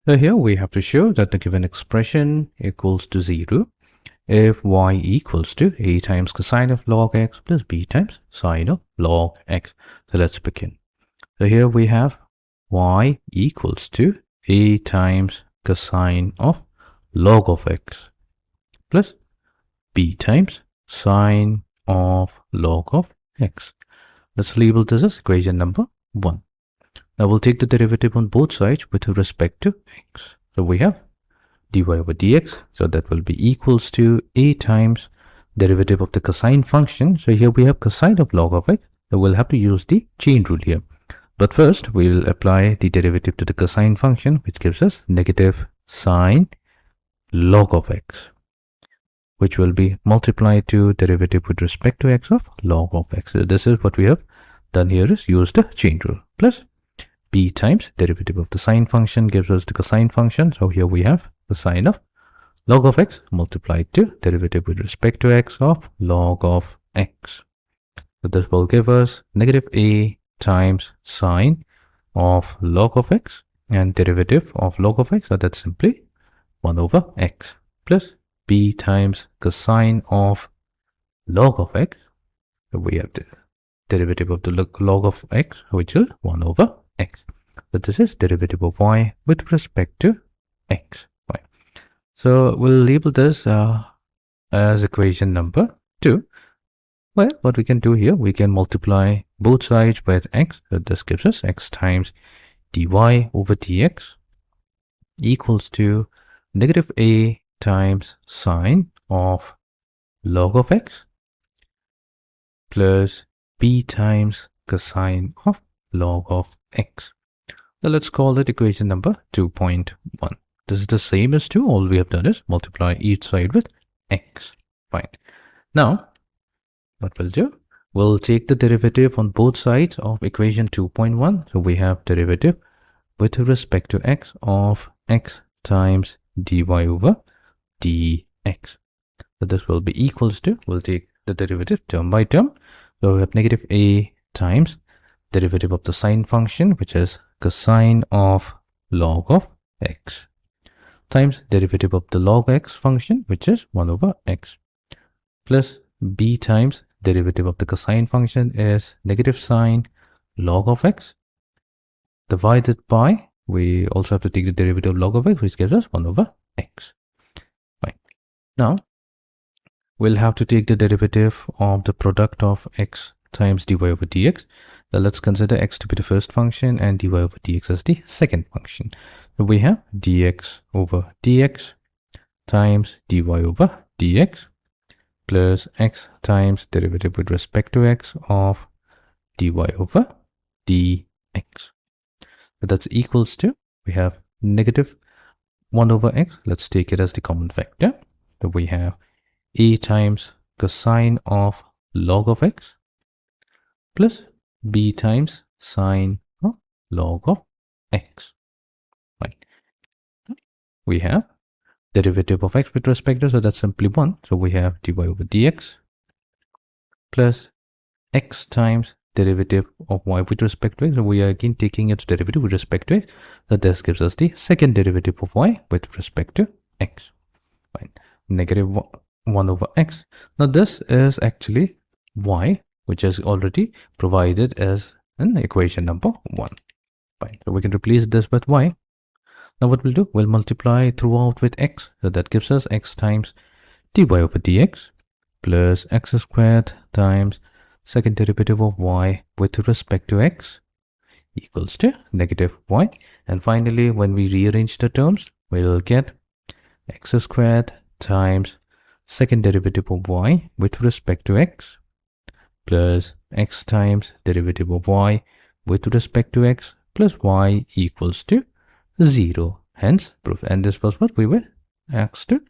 So here we have to show that the given expression equals to 0 if y equals to a times cosine of log x plus b times sine of log x. So let's begin. So here we have y equals to a times cosine of log of x plus b times sine of log of x. Let's label this as equation number 1. Now we'll take the derivative on both sides with respect to x. So we have dy over dx, so that will be equals to a times derivative of the cosine function. So here we have cosine of log of x, so we'll have to use the chain rule here. But first we'll apply the derivative to the cosine function, which gives us negative sine log of x, which will be multiplied to derivative with respect to x of log of x. So this is what we have done here, is use the chain rule, plus b times derivative of the sine function gives us the cosine function. So here we have the sine of log of x multiplied to derivative with respect to x of log of x. So this will give us negative a times sine of log of x and derivative of log of x. So that's simply 1 over x plus b times cosine of log of x. So we have the derivative of the log of x, which is 1 over x. So this is derivative of y with respect to x. Right. So we'll label this as equation number 2. Well, what we can do here, we can multiply both sides with x. So this gives us x times dy over dx equals to negative a times sine of log of x plus b times cosine of log of x. So let's call it equation number 2.1. This is the same as 2. All we have done is multiply each side with x. Fine. Now, what we'll do, we'll take the derivative on both sides of equation 2.1. So we have derivative with respect to x of x times dy over dx. So this will be equals to, we'll take the derivative term by term. So we have negative a times derivative of the sine function, which is cosine of log of x, times derivative of the log x function, which is 1 over x, plus b times derivative of the cosine function is negative sine log of x, divided by, we also have to take the derivative of log of x, which gives us 1 over x. Right. Now, we'll have to take the derivative of the product of x times dy over dx. So let's consider x to be the first function and dy over dx as the second function. So we have dx over dx times dy over dx plus x times derivative with respect to x of dy over dx. So that's equals to, we have negative 1 over x. Let's take it as the common factor. So we have a times cosine of log of x plus b times sine of log of x. Right. We have derivative of x with respect to, so that's simply 1. So we have dy over dx plus x times derivative of y with respect to x. So we are again taking its derivative with respect to x. So this gives us the second derivative of y with respect to x. Right. Negative 1 over x. Now this is actually y, which is already provided as an equation number 1. Fine. So we can replace this with y. Now what we'll do, we'll multiply throughout with x. So that gives us x times dy over dx plus x squared times second derivative of y with respect to x equals to negative y. And finally, when we rearrange the terms, we'll get x squared times second derivative of y with respect to x plus x times derivative of y with respect to x plus y equals to 0. Hence proof. And this was what we were asked to